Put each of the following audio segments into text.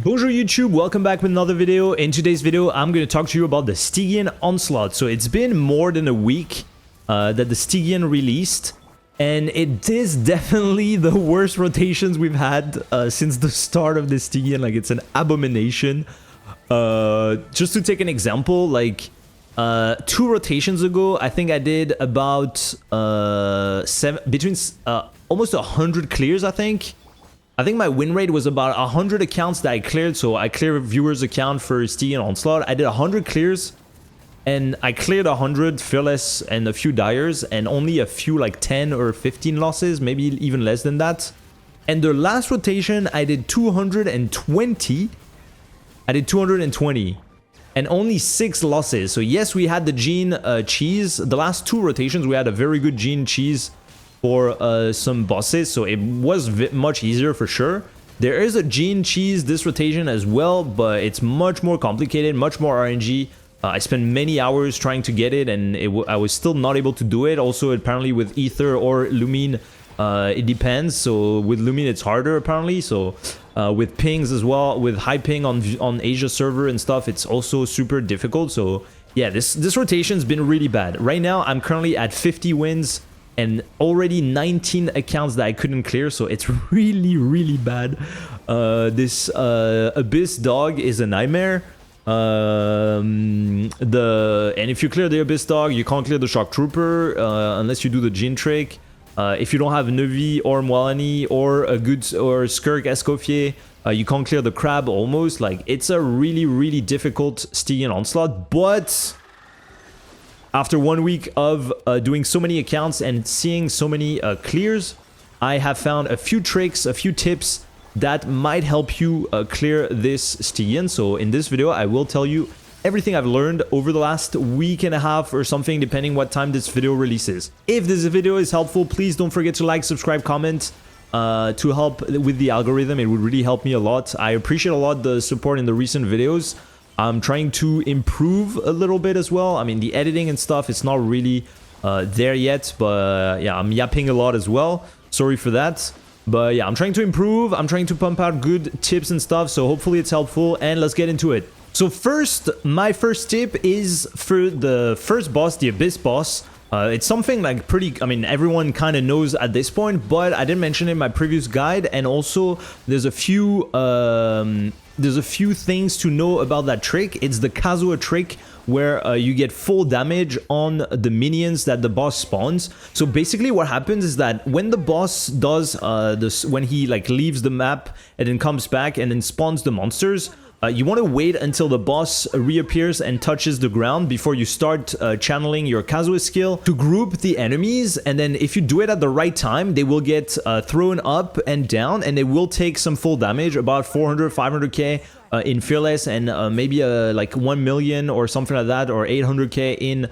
Bonjour YouTube, welcome back with another video. In today's video, I'm going to talk to you about the Stygian Onslaught. So it's been more than a week that the Stygian released, and it is definitely the worst rotations we've had since the start of the Stygian. Like, it's an abomination. Just to take an example, like 2 rotations ago, I think I did about almost 100 clears, I think my win rate was about 100 accounts that I cleared. So I cleared a viewer's account for Stygian Onslaught. I did 100 clears, and I cleared 100 fearless and a few dyers, and only a few like 10 or 15 losses, maybe even less than that. And the last rotation, I did 220. And only 6 losses. So yes, we had the Gene cheese. The last 2 rotations, we had a very good Gene cheese for some bosses, so it was much easier for sure. There is a Gene cheese this rotation as well, but it's much more complicated, much more RNG. I spent many hours trying to get it, and I was still not able to do it. Also, apparently with Ether or Lumine, it depends. So with Lumine, it's harder apparently. So with pings as well, with high ping on Asia server and stuff, it's also super difficult. So yeah, this rotation's been really bad. Right now, I'm currently at 50 wins. And already 19 accounts that I couldn't clear, so it's really bad. This Abyss dog is a nightmare. And if you clear the Abyss dog, you can't clear the Shock Trooper unless you do the Gene trick. If you don't have Neuvillette or Moalani or Skirk Escoffier, you can't clear the Crab almost. Like, it's a really difficult Stygian Onslaught, but after 1 week of doing so many accounts and seeing so many clears, I have found a few tricks, a few tips that might help you clear this Stygian. So in this video, I will tell you everything I've learned over the last week and a half or something, depending what time this video releases. If this video is helpful, please don't forget to like, subscribe, comment to help with the algorithm. It would really help me a lot. I appreciate a lot the support in the recent videos. I'm trying to improve a little bit as well. I mean, the editing and stuff, it's not really there yet, but yeah, I'm yapping a lot as well. Sorry for that. But yeah, I'm trying to improve. I'm trying to pump out good tips and stuff, so hopefully it's helpful, and let's get into it. So first, my first tip is for the first boss, the Abyss boss. It's something like I mean, everyone kind of knows at this point, but I didn't mention it in my previous guide, and also there's a few things to know about that trick. It's the Kazuha trick, where you get full damage on the minions that the boss spawns. So basically what happens is that when the boss does this, when he like leaves the map and then comes back and then spawns the monsters, you want to wait until the boss reappears and touches the ground before you start channeling your Kazuha skill to group the enemies. And then if you do it at the right time, they will get thrown up and down, and they will take some full damage, about 400, 500k in Fearless, and maybe like 1 million or something like that, or 800k in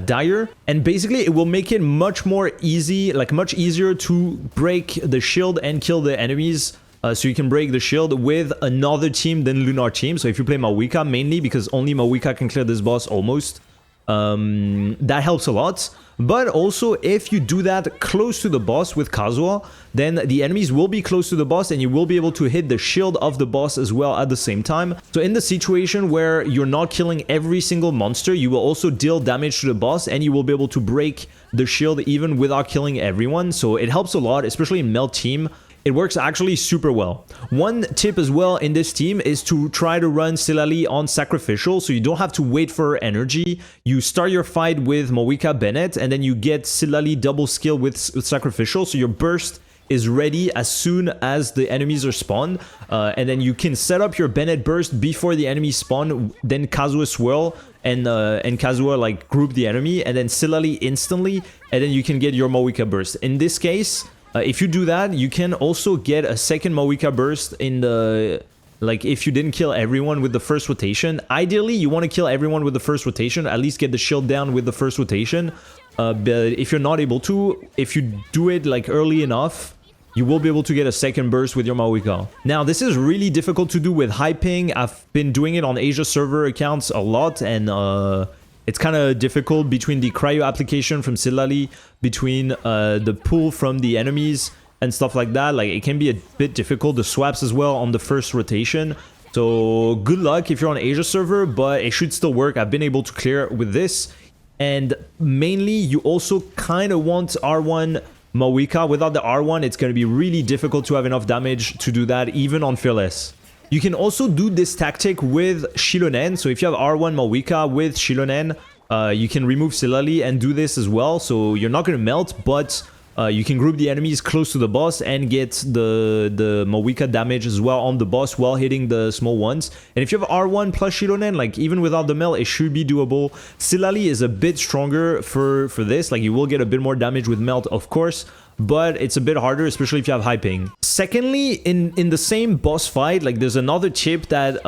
Dire. And basically it will make it much more easy, like much easier to break the shield and kill the enemies. So you can break the shield with another team than Lunar team. So if you play Mawika mainly, because only Mawika can clear this boss almost, that helps a lot. But also, if you do that close to the boss with Kazuha, then the enemies will be close to the boss, and you will be able to hit the shield of the boss as well at the same time. So in the situation where you're not killing every single monster, you will also deal damage to the boss, and you will be able to break the shield even without killing everyone. So it helps a lot, especially in Melt team. It works actually super well. One tip as well in this team is to try to run Silali on Sacrificial, so you don't have to wait for energy. You start your fight with Mawika Bennett, and then you get Silali double skill with Sacrificial, so your burst is ready as soon as the enemies are spawned. And then you can set up your Bennett burst before the enemies spawn, then Kazuha swirl, and Kazuha like group the enemy, and then Silali instantly, and then you can get your Mawika burst. In this case, if you do that, you can also get a second Mawika burst in the, like, if you didn't kill everyone with the first rotation. Ideally, you want to kill everyone with the first rotation, at least get the shield down with the first rotation. But if you're not able to, if you do it like early enough, you will be able to get a second burst with your Mawika. Now, this is really difficult to do with high ping. I've been doing it on Asia server accounts a lot, and it's kind of difficult between the cryo application from Silali, between the pull from the enemies and stuff like that. Like, it can be a bit difficult. The swaps as well on the first rotation. So good luck if you're on Asia server, but it should still work. I've been able to clear with this. And mainly, you also kind of want R1 Mawika. Without the R1, it's going to be really difficult to have enough damage to do that, even on Fearless. You can also do this tactic with Shilonen. So if you have R1 Mawika with Shilonen, you can remove Silali and do this as well. So you're not going to melt, but you can group the enemies close to the boss and get the Mawika damage as well on the boss while hitting the small ones. And if you have R1 plus Shilonen, like even without the melt, it should be doable. Silali is a bit stronger for this. Like you will get a bit more damage with melt, of course, but it's a bit harder, especially if you have high ping. Secondly, in the same boss fight, like there's another tip that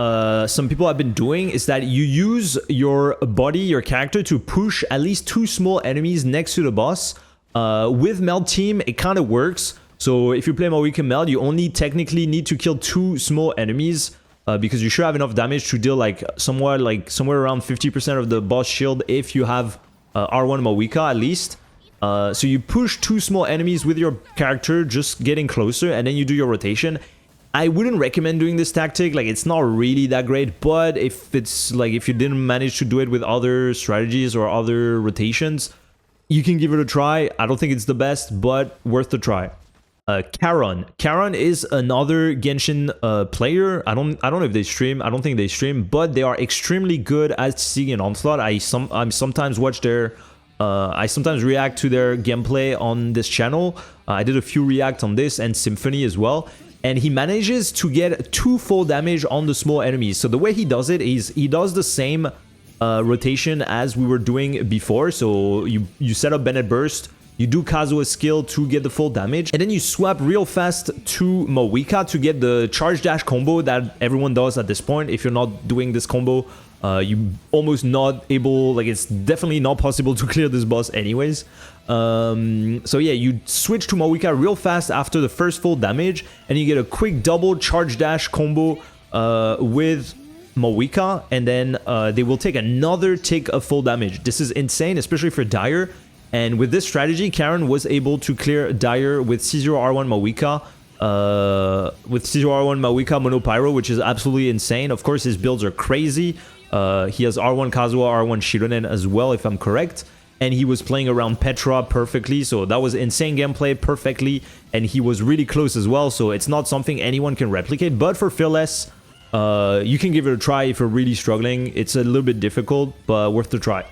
some people have been doing, is that you use your body, your character, to push at least 2 small enemies next to the boss. With Meld Team, it kind of works. So if you play Mawika Meld, you only technically need to kill 2 small enemies because you should have enough damage to deal like somewhere around 50% of the boss shield if you have R1 Mawika at least. So you push 2 small enemies with your character, just getting closer, and then you do your rotation. I wouldn't recommend doing this tactic, like it's not really that great, but if you didn't manage to do it with other strategies or other rotations, you can give it a try. I don't think it's the best, but worth the try. Karon. Karon is another Genshin player. I don't know if they stream. I don't think they stream, but they are extremely good at Stygian Onslaught. I sometimes watch their I sometimes react to their gameplay on this channel. I did a few react on this and Symphony as well. And he manages to get 2 full damage on the small enemies. So the way he does it is he does the same rotation as we were doing before. So you set up Bennett Burst, you do Kazuha's skill to get the full damage, and then you swap real fast to Mawika to get the charge dash combo that everyone does at this point. If you're not doing this combo, you almost not able, like it's definitely not possible to clear this boss anyways. So yeah, you switch to Mawika real fast after the first full damage, and you get a quick double charge dash combo with Mawika, and then they will take another tick of full damage. This is insane, especially for Dire. And with this strategy, Karon was able to clear Dire with C0R1 Mawika, Mono Pyro, which is absolutely insane. Of course, his builds are crazy. He has R1 Kazuha, R1 Shironen as well, if I'm correct. And he was playing around Petra perfectly, so that was insane gameplay perfectly. And he was really close as well, so it's not something anyone can replicate. But for Fearless, you can give it a try if you're really struggling. It's a little bit difficult, but worth the try.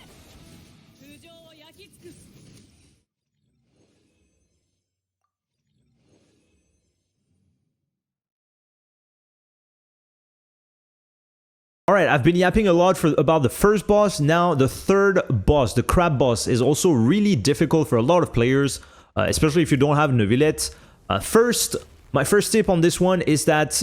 Alright, I've been yapping a lot about the first boss. Now the third boss, the crab boss, is also really difficult for a lot of players, especially if you don't have Neuvillette. My first tip on this one is that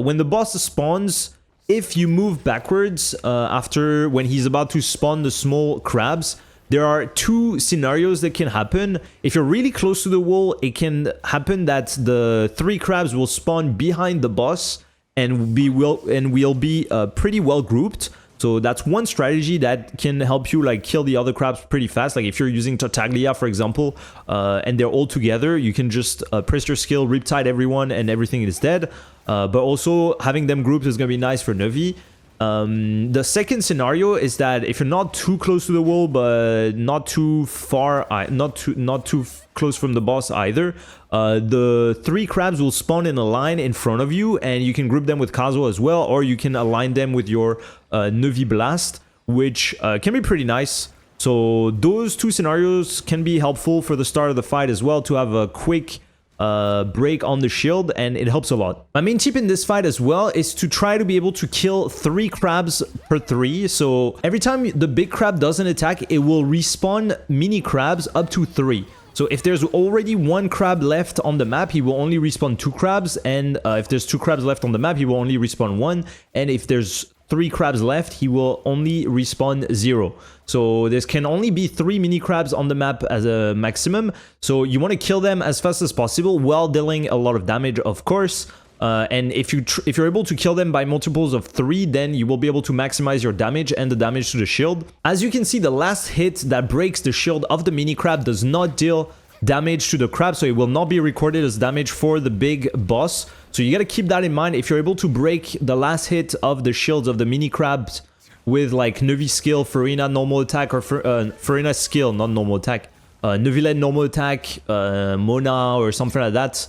when the boss spawns, if you move backwards when he's about to spawn the small crabs, there are 2 scenarios that can happen. If you're really close to the wall, it can happen that the 3 crabs will spawn behind the boss and we'll be pretty well grouped. So that's one strategy that can help you like kill the other crabs pretty fast. Like if you're using Tartaglia, for example, and they're all together, you can just press your skill, riptide everyone, and everything is dead. But also having them grouped is gonna be nice for Neuvy. The second scenario is that if you're not too close to the wall, but not too far, not too close from the boss either, the 3 crabs will spawn in a line in front of you, and you can group them with Kazuha as well, or you can align them with your Neuvi Blast, which can be pretty nice. So those 2 scenarios can be helpful for the start of the fight as well, to have a quick break on the shield, and it helps a lot. My main tip in this fight as well is to try to be able to kill 3 crabs per 3. So every time the big crab does an attack, it will respawn mini crabs up to 3. So if there's already 1 crab left on the map, he will only respawn 2 crabs, and if there's 2 crabs left on the map, he will only respawn 1, and if there's 3 crabs left, he will only respawn 0. So there can only be 3 mini crabs on the map as a maximum. So you want to kill them as fast as possible while dealing a lot of damage, of course. And if you're able to kill them by multiples of 3, then you will be able to maximize your damage and the damage to the shield. As you can see, the last hit that breaks the shield of the mini crab does not deal damage to the crab, so it will not be recorded as damage for the big boss. So you gotta keep that in mind. If you're able to break the last hit of the shields of the mini crabs with like Neuvillette skill, Farina normal attack, or Farina skill, not normal attack, Neuvillette normal attack, Mona or something like that,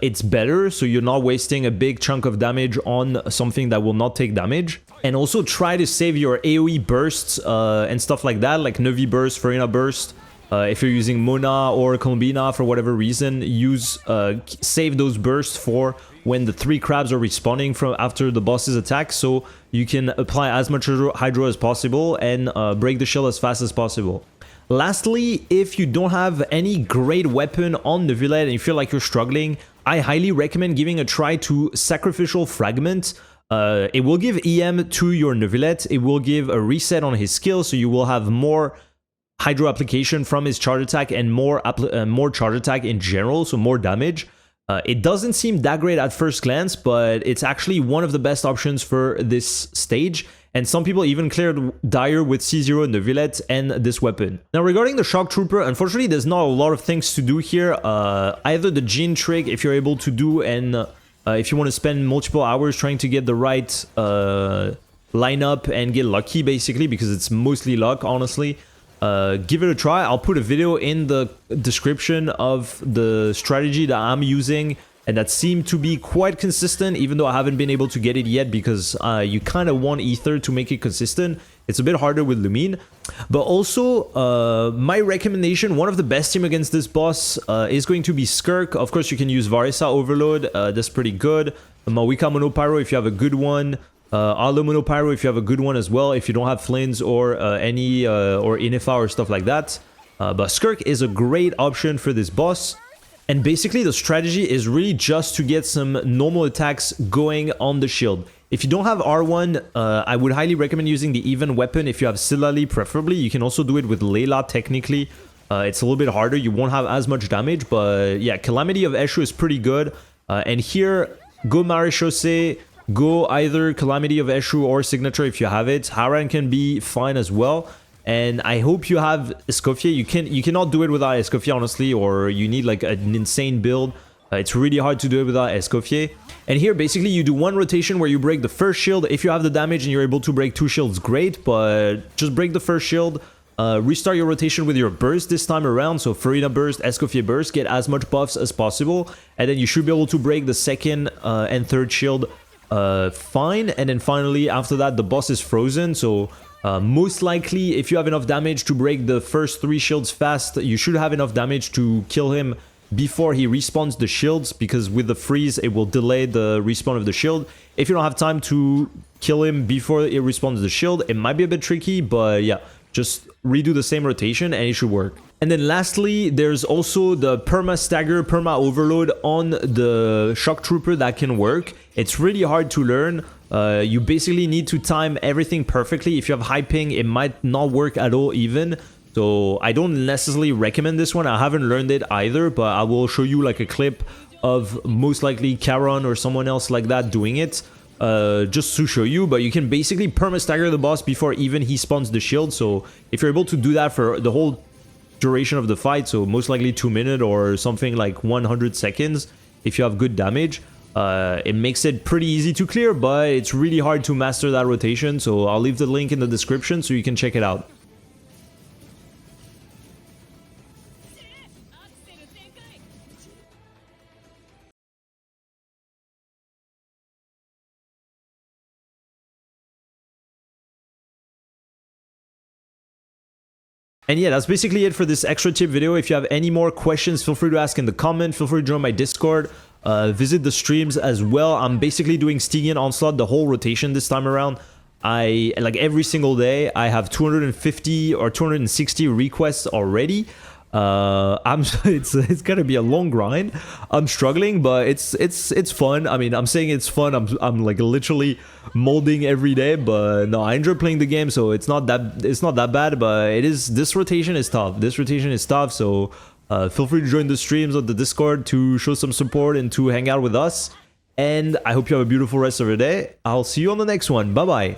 it's better, so you're not wasting a big chunk of damage on something that will not take damage. And also try to save your AoE bursts and stuff like that, like Neuvillette burst, Farina burst. If you're using Mona or Colombina for whatever reason, save those bursts for when the 3 crabs are respawning from after the boss's attack, so you can apply as much hydro as possible and break the shield as fast as possible. Lastly, if you don't have any great weapon on Neuvillette and you feel like you're struggling, I highly recommend giving a try to Sacrificial Fragment. It will give EM to your Neuvillette, it will give a reset on his skill, so you will have more hydro application from his charge attack and more charge attack in general, so more damage. It doesn't seem that great at first glance, but it's actually one of the best options for this stage. And some people even cleared Dire with C0 and Neuvillette and this weapon. Now regarding the Shock Trooper, unfortunately there's not a lot of things to do here. Either the Gene trick, if you're able to do, and if you want to spend multiple hours trying to get the right lineup and get lucky basically, because it's mostly luck honestly. Give it a try. I'll put a video in the description of the strategy that I'm using and that seemed to be quite consistent, even though I haven't been able to get it yet because you kind of want Ether to make it consistent. It's a bit harder with Lumine. But also, my recommendation, one of the best team against this boss is going to be Skirk. Of course, you can use Varisa Overload. That's pretty good. Mawika Monopyro if you have a good one. Arlo Monopyro if you have a good one as well, if you don't have Flins or or Inifa or stuff like that. But Skirk is a great option for this boss. And basically the strategy is really just to get some normal attacks going on the shield. If you don't have R1, I would highly recommend using the even weapon if you have Silali preferably. You can also do it with Layla technically. It's a little bit harder, you won't have as much damage, but yeah, Calamity of Eshu is pretty good. And here, go Marechaussee, go either Calamity of Eshu or Signature if you have it. Haran can be fine as well. And I hope you have Escoffier. You cannot do it without Escoffier, honestly, or you need like an insane build. It's really hard to do it without Escoffier. And here, basically, you do one rotation where you break the first shield. If you have the damage and you're able to break 2 shields, great. But just break the first shield. Restart your rotation with your burst this time around. So Farina burst, Escoffier burst. Get as much buffs as possible. And then you should be able to break the second and third shield fine. And then finally, after that, the boss is frozen. So most likely, if you have enough damage to break the first 3 shields fast, you should have enough damage to kill him before he respawns the shields, because with the freeze, it will delay the respawn of the shield. If you don't have time to kill him before it respawns the shield, it might be a bit tricky, but yeah, just redo the same rotation and it should work. And then lastly, there's also the Perma Stagger, Perma Overload on the Shock Trooper that can work. It's really hard to learn. You basically need to time everything perfectly. If you have high ping, it might not work at all even. So I don't necessarily recommend this one. I haven't learned it either, but I will show you like a clip of most likely Karon or someone else like that doing it. Just to show you, but you can basically Perma Stagger the boss before even he spawns the shield. So if you're able to do that for the whole duration of the fight, so most likely 2 minutes or something like 100 seconds, if you have good damage, it makes it pretty easy to clear, but it's really hard to master that rotation. So I'll leave the link in the description so you can check it out. And yeah, that's basically it for this extra tip video. If you have any more questions, feel free to ask in the comment. Feel free to join my Discord. Visit the streams as well. I'm basically doing Stygian Onslaught the whole rotation this time around. Like every single day, I have 250 or 260 requests already. It's gonna be a long grind. I'm struggling, but it's fun. I mean, I'm saying it's fun. I'm like literally molding every day, but no, I enjoy playing the game, so it's not that bad. But it is, this rotation is tough. This rotation is tough. So feel free to join the streams on the Discord to show some support and to hang out with us. And I hope you have a beautiful rest of your day. I'll see you on the next one. Bye bye.